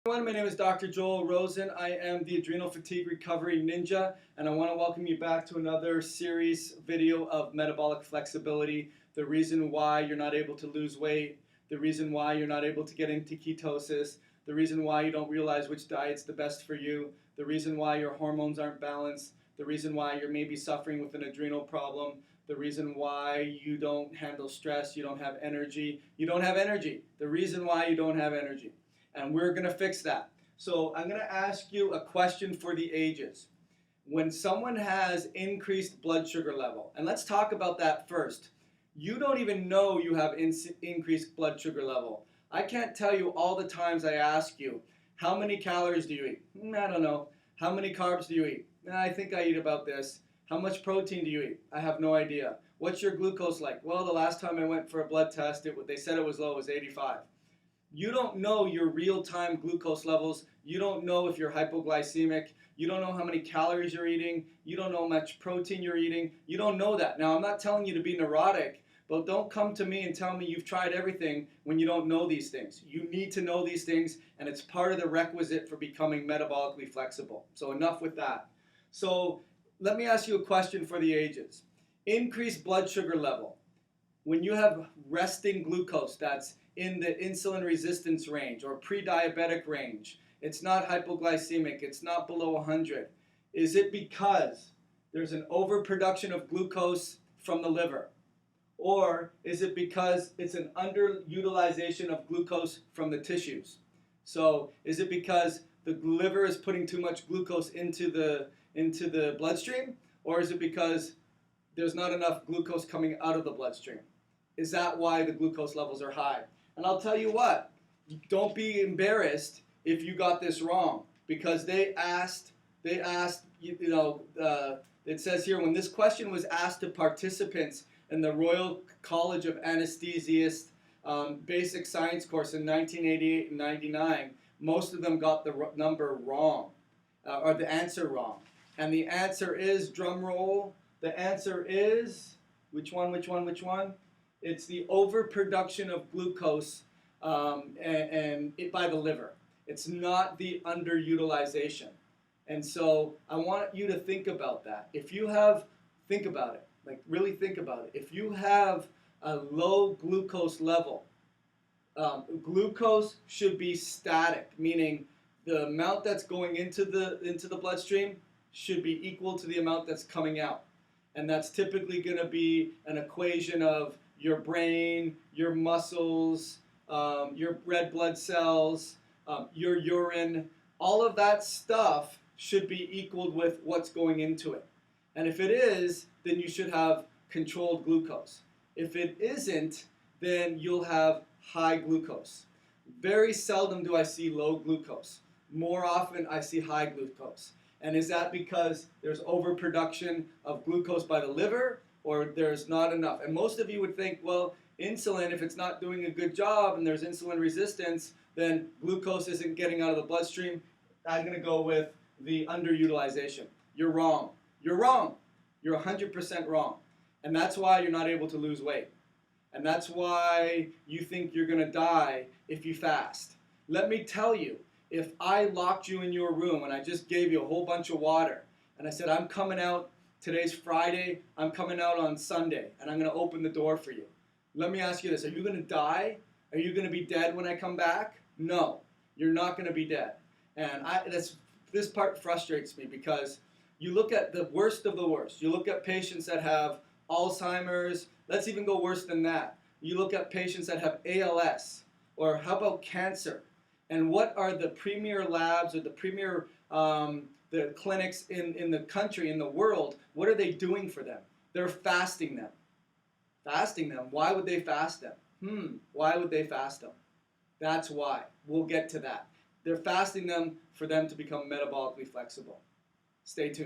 Everyone, my name is Dr. Joel Rosen. I am the Adrenal Fatigue Recovery Ninja, and I want to welcome you back to another series video of metabolic flexibility, the reason why you're not able to lose weight, the reason why you're not able to get into ketosis, the reason why you don't realize which diet's the best for you, the reason why your hormones aren't balanced, the reason why you're maybe suffering with an adrenal problem, the reason why you don't handle stress, you don't have energy, the reason why you don't have energy. And we're going to fix that. So I'm going to ask you a question for the ages. When someone has increased blood sugar level, and let's talk about that first. You don't even know you have increased blood sugar level. I can't tell you all the times I ask you, how many calories do you eat? I don't know. How many carbs do you eat? I think I eat about this. How much protein do you eat? I have no idea. What's your glucose like? Well, the last time I went for a blood test, they said it was low, it was 85. You don't know your real-time glucose levels. You don't know if you're hypoglycemic. You don't know how many calories you're eating. You don't know how much protein you're eating. You don't know that. Now, I'm not telling you to be neurotic, but don't come to me and tell me you've tried everything when you don't know these things. You need to know these things, and it's part of the requisite for becoming metabolically flexible. So enough with that. So let me ask you a question for the ages. Increased blood sugar level. When you have resting glucose that's in the insulin resistance range or pre-diabetic range, it's not hypoglycemic, it's not below 100. Is it because there's an overproduction of glucose from the liver? Or is it because it's an underutilization of glucose from the tissues? So is it because the liver is putting too much glucose into the bloodstream? Or is it because there's not enough glucose coming out of the bloodstream? Is that why the glucose levels are high? And I'll tell you what, don't be embarrassed if you got this wrong, because it says here, when this question was asked to participants in the Royal College of Anesthesiologists basic science course in 1988 and 99, most of them got the number wrong, or the answer wrong. And the answer is, drum roll, the answer is, which one? It's the overproduction of glucose by the liver. It's not the underutilization. And so I want you to think about that. Think about it, like really think about it. If you have a low glucose level, glucose should be static, meaning the amount that's going into the bloodstream should be equal to the amount that's coming out. And that's typically going to be an equation of your brain, your muscles, your red blood cells, your urine. All of that stuff should be equaled with what's going into it. And if it is, then you should have controlled glucose. If it isn't, then you'll have high glucose. Very seldom do I see low glucose. More often I see high glucose. And is that because there's overproduction of glucose by the liver, or there's not enough? And most of you would think, well, insulin, if it's not doing a good job and there's insulin resistance, then glucose isn't getting out of the bloodstream. I'm going to go with the underutilization. You're wrong. You're wrong. You're 100% wrong. And that's why you're not able to lose weight. And that's why you think you're going to die if you fast. Let me tell you, if I locked you in your room and I just gave you a whole bunch of water and I said, I'm coming out, today's Friday, I'm coming out on Sunday and I'm going to open the door for you. Let me ask you this, are you going to die? Are you going to be dead when I come back? No, you're not going to be dead. And this part frustrates me, because you look at the worst of the worst. You look at patients that have Alzheimer's, let's even go worse than that. You look at patients that have ALS, or how about cancer? And what are the premier labs or the premier the clinics in the country, in the world, what are they doing for them? They're fasting them. Fasting them. Why would they fast them? Why would they fast them? That's why. We'll get to that. They're fasting them for them to become metabolically flexible. Stay tuned.